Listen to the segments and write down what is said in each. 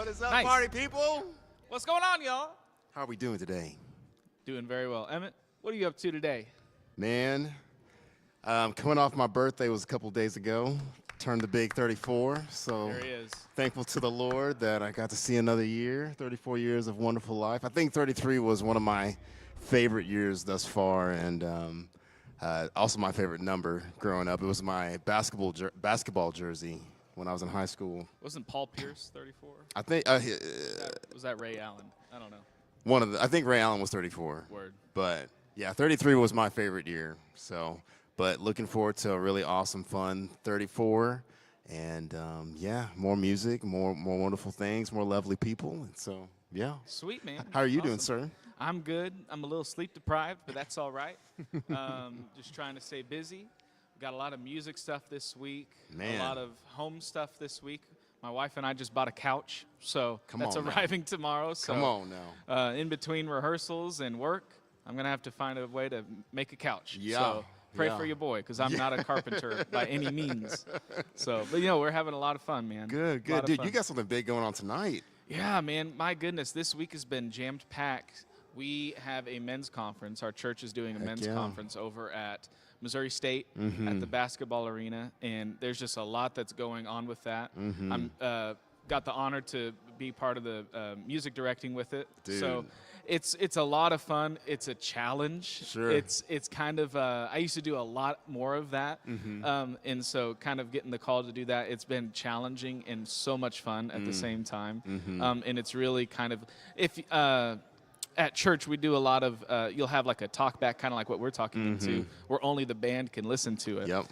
What is up, Nice. party people? What's going on, y'all? How are we doing today? Doing very well. Emmett, what are you up to today? Man, coming off my birthday was a couple days ago. Turned the big 34, so There he is. thankful to the Lord that I got to see another year, 34 years of wonderful life. I think 33 was one of my favorite years thus far, and also my favorite number growing up. It was my basketball jersey when I was in high school. Wasn't Paul Pierce 34? I think Was that Ray Allen? I don't know. I think Ray Allen was 34. Word. But yeah, 33 was my favorite year. So, but looking forward to a really awesome, fun 34, and yeah, more music, more wonderful things, more lovely people, and so yeah. Sweet, man. How are you doing, Awesome. sir? I'm good. I'm a little sleep deprived, but that's all right. Just trying to stay busy. Got a lot of music stuff this week. Man. A lot of home stuff this week. My wife and I just bought a couch, so Come that's on now. arriving tomorrow. So, Come on now. in between rehearsals and work, I'm gonna have to find a way to make a couch. Yeah, So pray yeah. for your boy, because I'm not a carpenter by any means. So, but we're having a lot of fun, man. Good, A lot good, of dude. fun. You got something big going on tonight. Yeah, man. My goodness, this week has been jammed packed. We have a men's conference. Our church is doing a men's yeah. conference over at Missouri State Mm-hmm. at the basketball arena, and there's just a lot that's going on with that. Mm-hmm. I'm got the honor to be part of the music directing with it. So Dude. it's a lot of fun. It's a challenge. Sure. It's kind of I used to do a lot more of that, Mm-hmm. and so kind of getting the call to do that. It's been challenging and so much fun at the same time. Mm-hmm. And it's really kind of at church we do a lot of you'll have like a talk back, kind of like what we're talking into, where only the band can listen to it. Yep.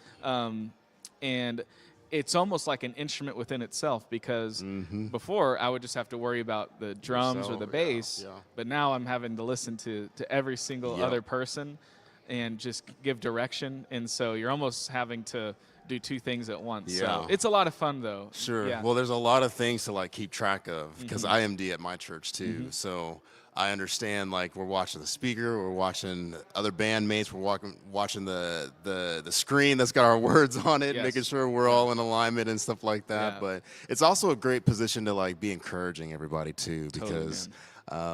And it's almost like an instrument within itself, because before I would just have to worry about the drums or the Yourself, bass, yeah. but now I'm having to listen to every single Yep. other person and just give direction, and so you're almost having to do two things at once. Yeah. So it's a lot of fun though. Sure. Yeah. Well, there's a lot of things to like keep track of, because I MD at my church too. So I understand, like, we're watching the speaker, we're watching other bandmates, we're watching the screen that's got our words on it, Yes. making sure we're all in alignment and stuff like that. Yeah. But it's also a great position to like be encouraging everybody too, Totally, because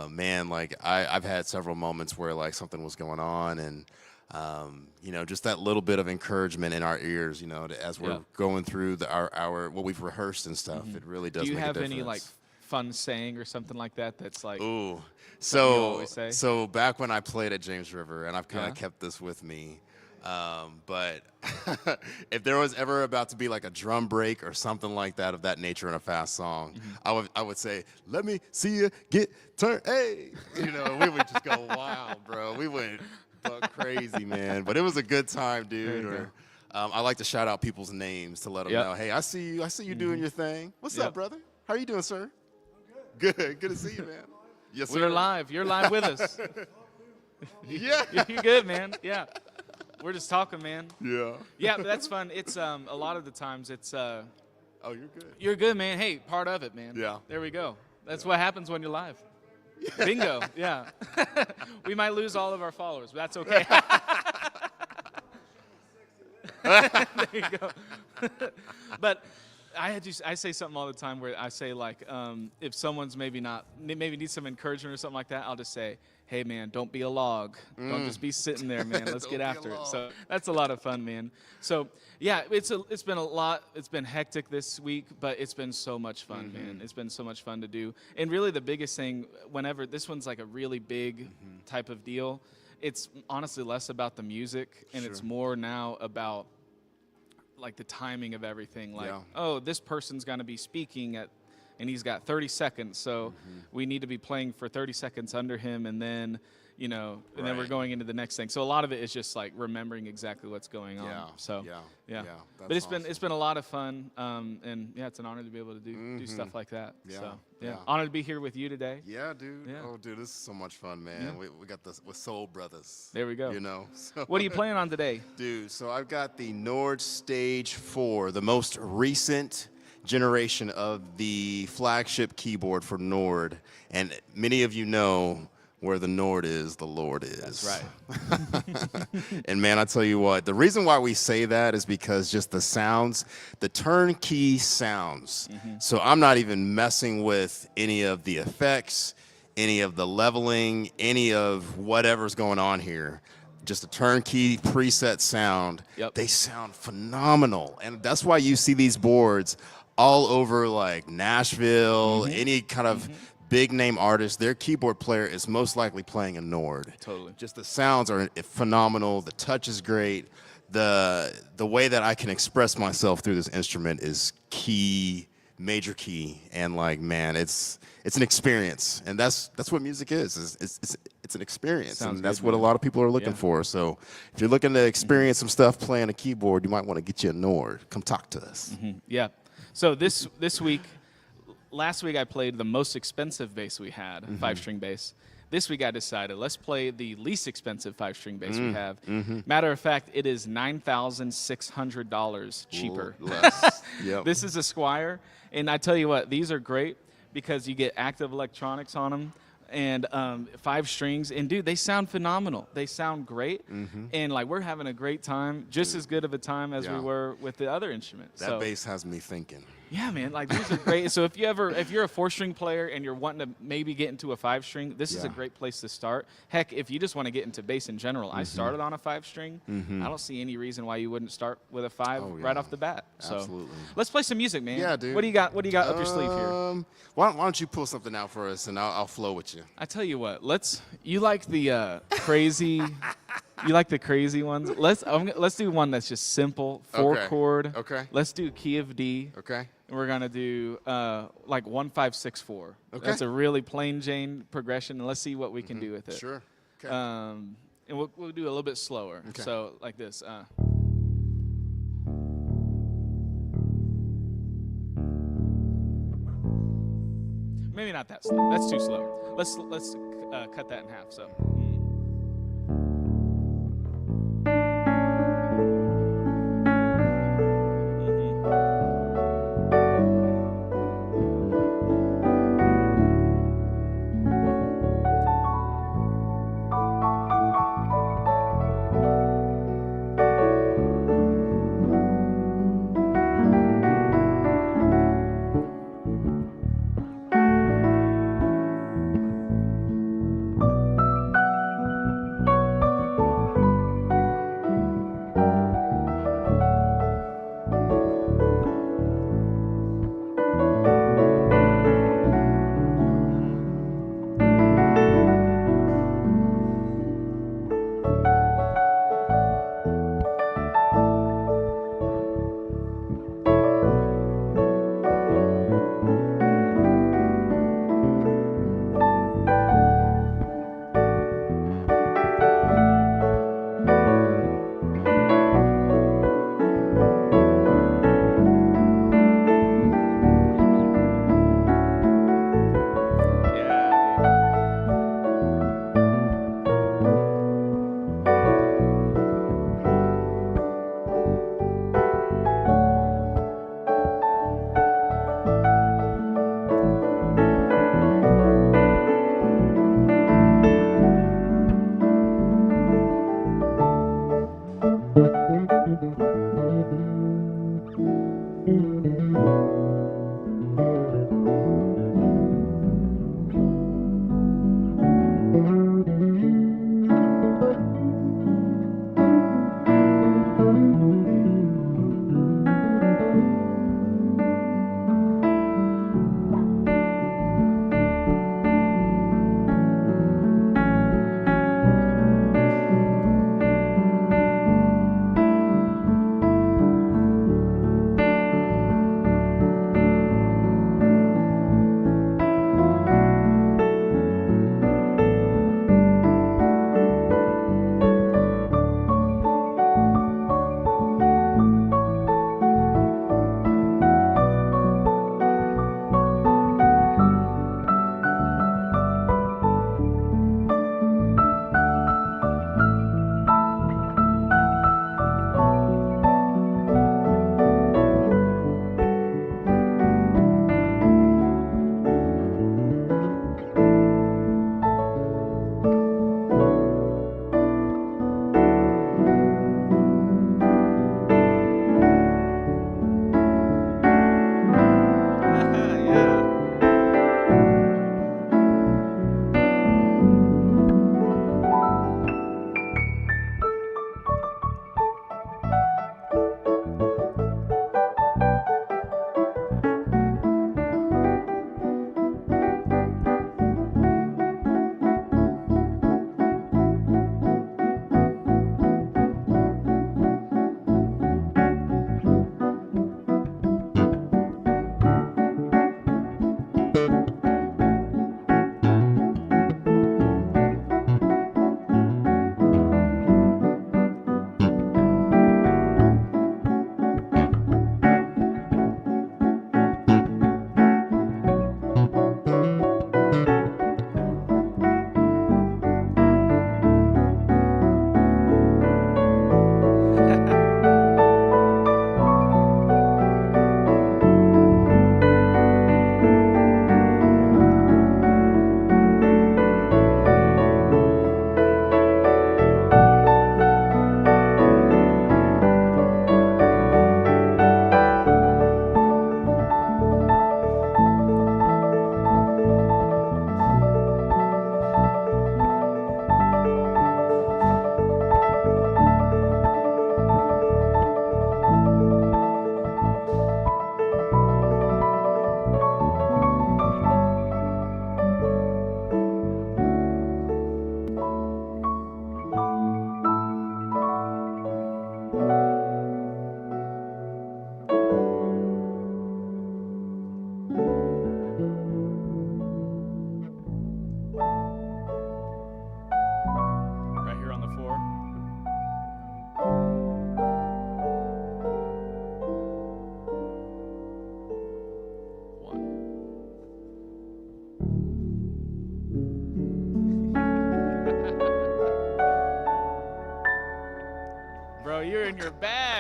man, like I've had several moments where like something was going on, and just that little bit of encouragement in our ears, as we're Yeah. going through our what we've rehearsed and stuff. It really does. Do you make have a difference. any like fun saying or something like that that's like Ooh, something you always say? so back when I played at James River, and I've kind of Yeah. kept this with me, but if there was ever about to be like a drum break or something like that of that nature in a fast song, I would say, "Let me see you get turned." Hey, we would just go wild, bro. We went buck crazy, man. But it was a good time, dude. you Or, I like to shout out people's names to let them Yep. know, "Hey, I see you doing your thing. What's up, Yep. brother? How are you doing, sir?" Good to see you, man. Yes, We're sir. live. You're live with us. Yeah. You're good, man. Yeah. We're just talking, man. Yeah. Yeah, but that's fun. It's a lot of the times it's Oh, you're good. you're good, man. Hey, part of it, man. Yeah. There we go. That's what happens when you're live. Bingo. Yeah. We might lose all of our followers, but that's okay. There you go. But I say something all the time where I say, like, if someone's maybe needs some encouragement or something like that, I'll just say, "Hey, man, don't be a log. Don't just be sitting there, man. Let's Don't get be a after it." log. So that's a lot of fun, man. So yeah, it's been a lot. It's been hectic this week, but it's been so much fun, man. It's been so much fun to do. And really, the biggest thing, whenever this one's like a really big type of deal, it's honestly less about the music, and it's Sure. more now about like the timing of everything. Like, Yeah. oh, this person's going to be speaking and he's got 30 seconds, so we need to be playing for 30 seconds under him, and then and then we're Right. going into the next thing. So a lot of it is just like remembering exactly what's going on. Yeah. So Yeah. but That's it's been a lot of fun, and yeah, it's an honor to be able to do stuff like that. Yeah, So yeah. honored to be here with you today. Yeah, dude. Yeah. Oh, dude, this is so much fun, man. Yeah. We got this with Soul Brothers. There we go. So, What are you playing on today? dude, so I've got the Nord Stage 4, the most recent generation of the flagship keyboard for Nord. And many of you know Where the Nord is, the Lord is. That's right. And man, I tell you what, the reason why we say that is because just the sounds, the turnkey sounds. So I'm not even messing with any of the effects, any of the leveling, any of whatever's going on here. Just a turnkey preset sound. Yep. They sound phenomenal. And that's why you see these boards all over like Nashville, any kind of big name artist, their keyboard player is most likely playing a Nord. Totally. Just the sounds are phenomenal. The touch is great. The way that I can express myself through this instrument is key, major key, and like man, it's an experience, and that's what music is. It's an experience, Sounds and that's good, what a man. lot of people are looking Yeah. for. So if you're looking to experience some stuff playing a keyboard, you might want to get you a Nord. Come talk to us. Yeah. So this week, last week I played the most expensive bass we had, 5-string bass. This week I decided let's play the least expensive 5-string bass we have. Matter of fact, it is $9,600 cheaper. Less. Yep. This is a Squire, and I tell you what, these are great because you get active electronics on them and 5 strings. And dude, they sound phenomenal. They sound great, and like we're having a great time, just as good of a time as we Yeah. were with the other instruments. That So, bass has me thinking. yeah, man, like these are great. So if you're a 4-string player and you're wanting to maybe get into a 5-string, this is a Yeah. great place to start. Heck, if you just want to get into bass in general, I started on a 5-string. I don't see any reason why you wouldn't start with a 5 Oh, right yeah. off the bat. So Absolutely. let's play some music, man. Yeah, dude. What do you got? What do you got up your sleeve here? Why don't you pull something out for us, and I'll flow with you. I tell you what. You like the crazy. You like the crazy ones? Let's do one that's just simple, 4-chord. Okay. Let's do key of D. Okay. And we're gonna do like 1-5-6-4. Okay. That's a really plain Jane progression, and let's see what we can do with it. Sure. Okay. And we'll do a little bit slower. Okay. So like this. Maybe not that slow. That's too slow. Let's cut that in half. So.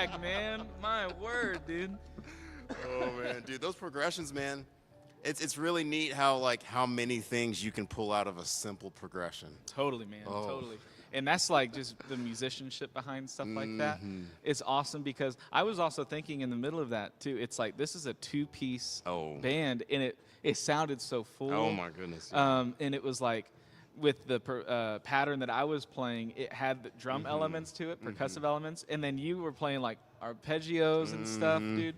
back, man. My word, dude. Oh man, dude, those progressions, man. It's really neat how many things you can pull out of a simple progression. Totally, man. Oh. Totally. And that's like just the musicianship behind stuff like that. It's awesome because I was also thinking in the middle of that too. It's like this is a two-piece Oh. band, and it sounded so full. Oh my goodness. And it was like with the pattern that I was playing, it had the drum elements to it, percussive elements, and then you were playing like arpeggios and stuff, dude.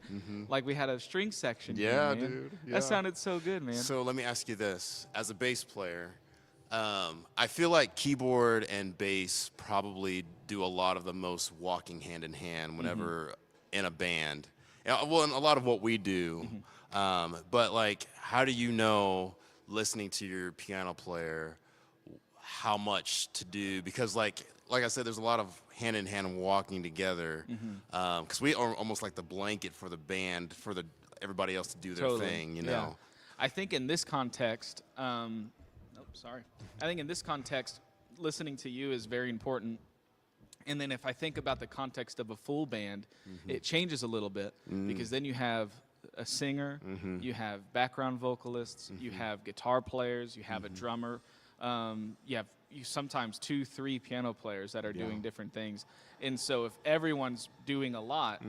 Like we had a string section. here, Yeah, man. dude. Yeah. That sounded so good, man. So let me ask you this: as a bass player, I feel like keyboard and bass probably do a lot of the most walking hand in hand whenever in a band. Well, and a lot of what we do. But like, how do you know, listening to your piano player, how much to do? Because like I said, there's a lot of hand in hand walking together. Because we are almost like the blanket for the band, for everybody else to do their thing. You know. Yeah. I think in this context, sorry. I think in this context, listening to you is very important. And then if I think about the context of a full band, it changes a little bit because then you have a singer, you have background vocalists, you have guitar players, you have a drummer, you have sometimes 2-3 piano players that are doing different things. And so if everyone's doing a lot,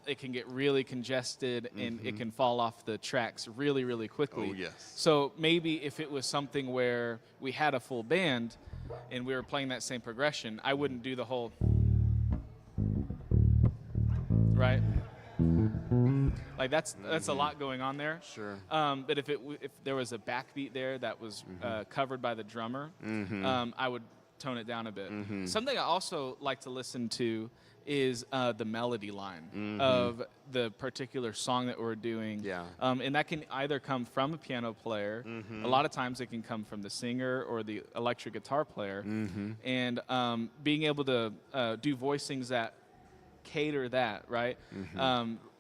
it can get really congested and it can fall off the tracks really, really quickly. Oh, yes. So maybe if it was something where we had a full band and we were playing that same progression, I wouldn't do the whole, right? Like that's a lot going on there. Sure. But if there was a backbeat there that was covered by the drummer, I would tone it down a bit. Something I also like to listen to is the melody line of the particular song that we're doing. Yeah. And that can either come from a piano player. A lot of times it can come from the singer or the electric guitar player. And being able to do voicings that cater that, right,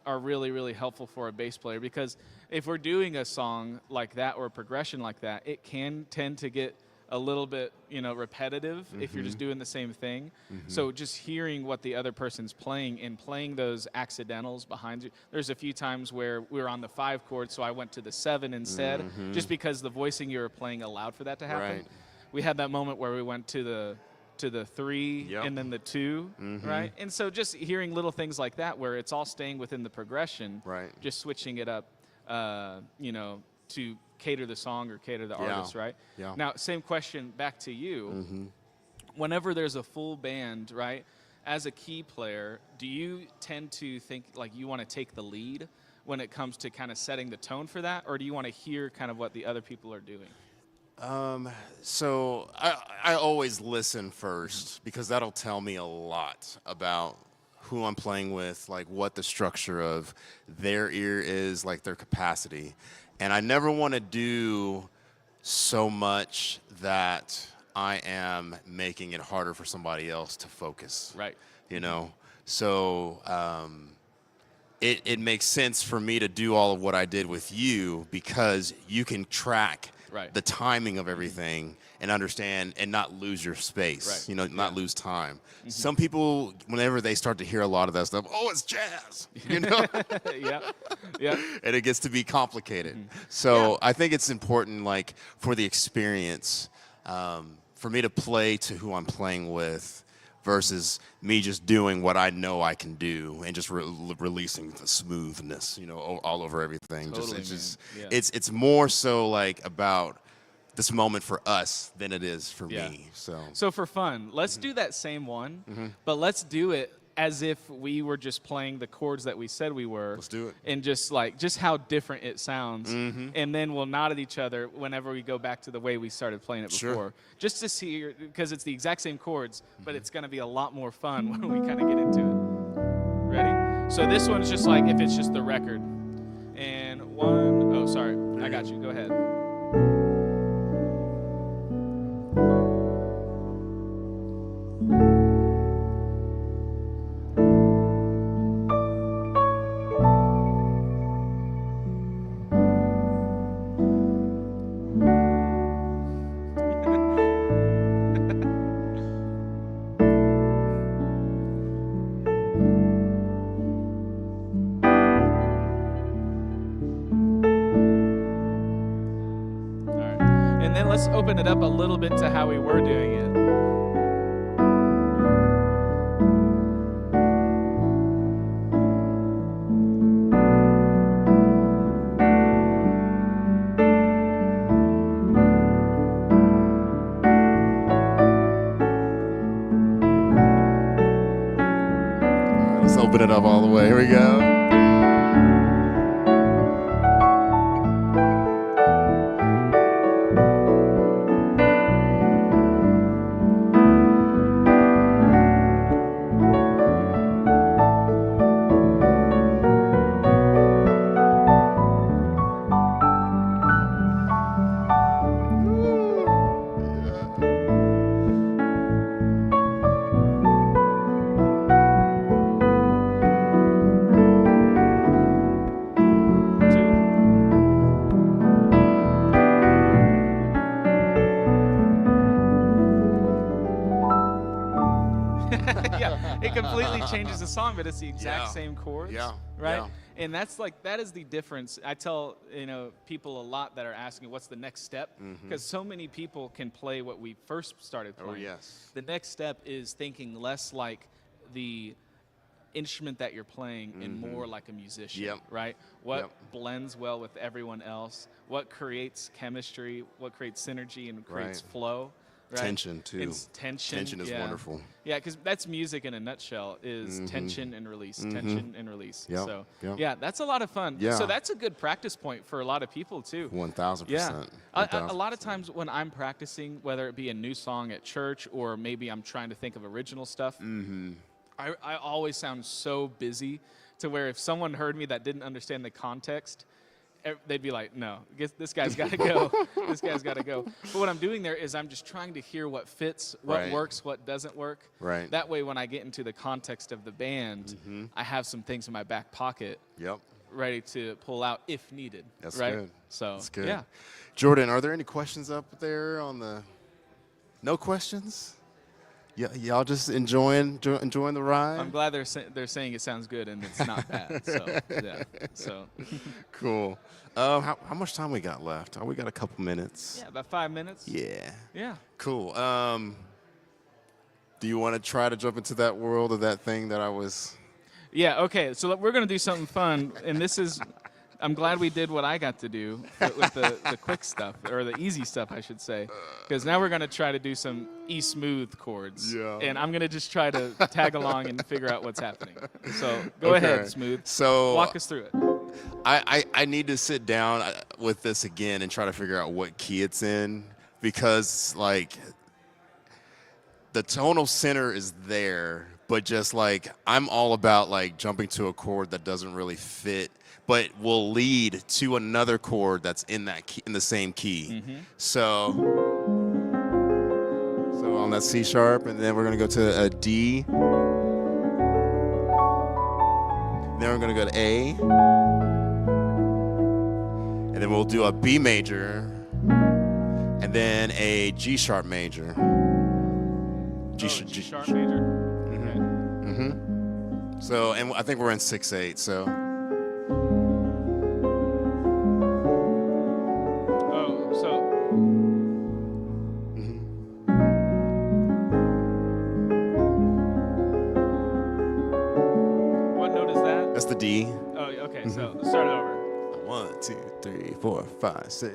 are really, really helpful for a bass player. Because if we're doing a song like that or a progression like that, it can tend to get a little bit, repetitive if you're just doing the same thing. So just hearing what the other person's playing and playing those accidentals behind you. There's a few times where we were on the 5 chord, so I went to the 7 instead, just because the voicing you were playing allowed for that to happen. Right. We had that moment where we went to the 3 and then the 2, right? And so just hearing little things like that where it's all staying within the progression, Right. just switching it up, to cater the song or cater the artist, right? Yeah. Now, same question back to you. Whenever there's a full band, right, as a key player, do you tend to think like you want to take the lead when it comes to kind of setting the tone for that, or do you want to hear kind of what the other people are doing? So I always listen first because that'll tell me a lot about who I'm playing with, like what the structure of their ear is, like their capacity. And I never want to do so much that I am making it harder for somebody else to focus. Right. So it makes sense for me to do all of what I did with you because you can track the timing of everything and understand and not lose your space, not lose time. Some people, whenever they start to hear a lot of that stuff, oh, it's jazz, Yeah. and it gets to be complicated. So I think it's important, like, for the experience, for me to play to who I'm playing with versus me just doing what I know I can do and just releasing the smoothness, all over everything. Totally, It's more so like about this moment for us than it is for me. So for fun, let's do that same one, but let's do it as if we were just playing the chords that we said we were. Let's do it. And just how different it sounds. And then we'll nod at each other whenever we go back to the way we started playing it before. Sure. Just to see, because it's the exact same chords, but it's going to be a lot more fun when we kind of get into it. Ready? So this one's just like if it's just the record. And I got you. Go ahead. And then let's open it up a little bit to how we were doing it. Let's open it up all the way. Here we go. Yeah, it completely changes the song, but it's the exact Yeah. same chords, Yeah, right? yeah. And that is the difference. I tell people a lot that are asking, what's the next step? Because so many people can play what we first started playing. Oh, yes. The next step is thinking less like the instrument that you're playing and more like a musician, Yep. right? What Yep. blends well with everyone else? What creates chemistry? What creates synergy and creates Right. flow? Right? Tension, too. It's tension. Tension is yeah. wonderful. Yeah, because that's music in a nutshell, is tension and release, tension and release. Yep, So, yep. yeah, that's a lot of fun. Yeah. So that's a good practice point for a lot of people, too. 1,000%. Yeah. A lot of times when I'm practicing, whether it be a new song at church or maybe I'm trying to think of original stuff, I always sound so busy to where if someone heard me that didn't understand the context, they'd be like, no, this guy's got to go. This guy's got to go. But what I'm doing there is I'm just trying to hear what fits, what Right. works, what doesn't work. Right. That way, when I get into the context of the band, I have some things in my back pocket Yep. ready to pull out if needed. That's right? good. So, That's good. yeah. Jordan, are there any questions up there on the? No questions? Yeah, y'all just enjoying the ride? I'm glad they're saying it sounds good and it's not bad. So, yeah. So, Cool. How much time we got left? Oh, we got a couple minutes. yeah, about 5 minutes. Yeah. Yeah. Cool. Do you want to try to jump into that world of that thing that I was? Yeah, okay. So we're going to do something fun. And this is, I'm glad we did what I got to do with the quick stuff, or the easy stuff, I should say. Because now we're going to try to do some E smooth chords. Yeah. And I'm going to just try to tag along and figure out what's happening. So go ahead, Smooth. So Walk us through it. I need to sit down with this again and try to figure out what key it's in, because like the tonal center is there, but just like I'm all about like jumping to a chord that doesn't really fit, but will lead to another chord that's in that key, in the same key. So on that C sharp, and then we're gonna go to a D. Then we're gonna go to A. And then we'll do a B major, and then a G sharp major. G sharp major. Okay. So, and I think we're in 6/8. So, Oh, so. What note is that? that's the D. Oh, okay. So start it over. 1, 2, 3, 4, 5, 6.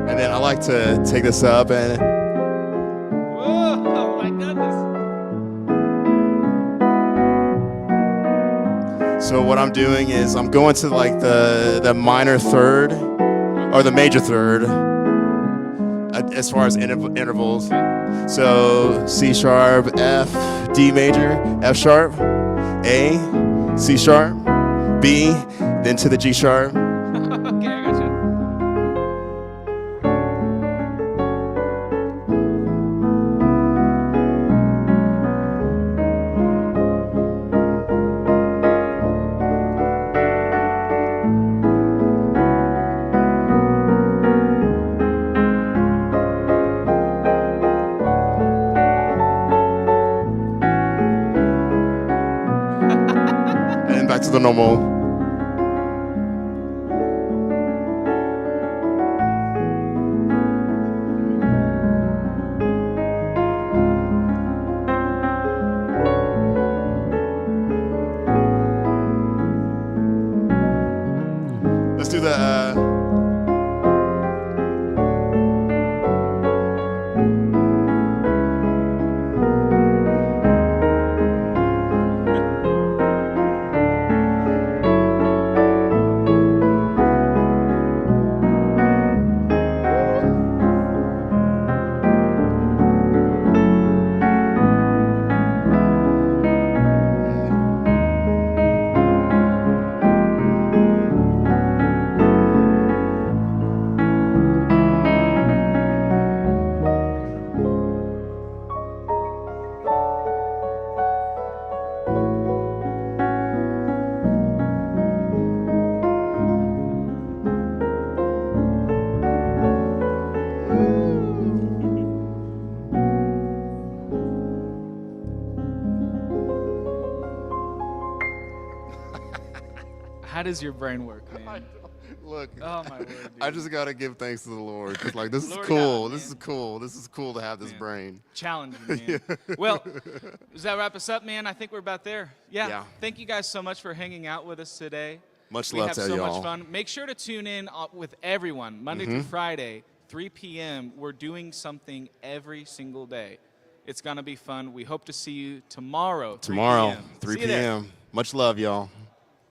And then I like to take this up and Whoa, oh my goodness. So what I'm doing is I'm going to like the minor third or the major third as far as intervals. So C sharp, F, D major, F sharp, A, C sharp, B, then to the G sharp. Okay, I gotcha. And then back to the normal. Let's do the. How does your brain work, man? Look, Oh my word, dude. I just gotta give thanks to the Lord. 'Cause, like, this is Lord cool. God, This man. is cool. This is cool to have this Man. brain. Challenging, man. Well, does that wrap us up, man? I think we're about there. Yeah. Thank you guys so much for hanging out with us today. Much We love have to so y'all. much fun. Make sure to tune in with everyone Monday through Friday, 3 p.m. We're doing something every single day. It's gonna be fun. We hope to see you tomorrow. 3 Tomorrow, p.m. 3 See you there. p.m. Much love, y'all.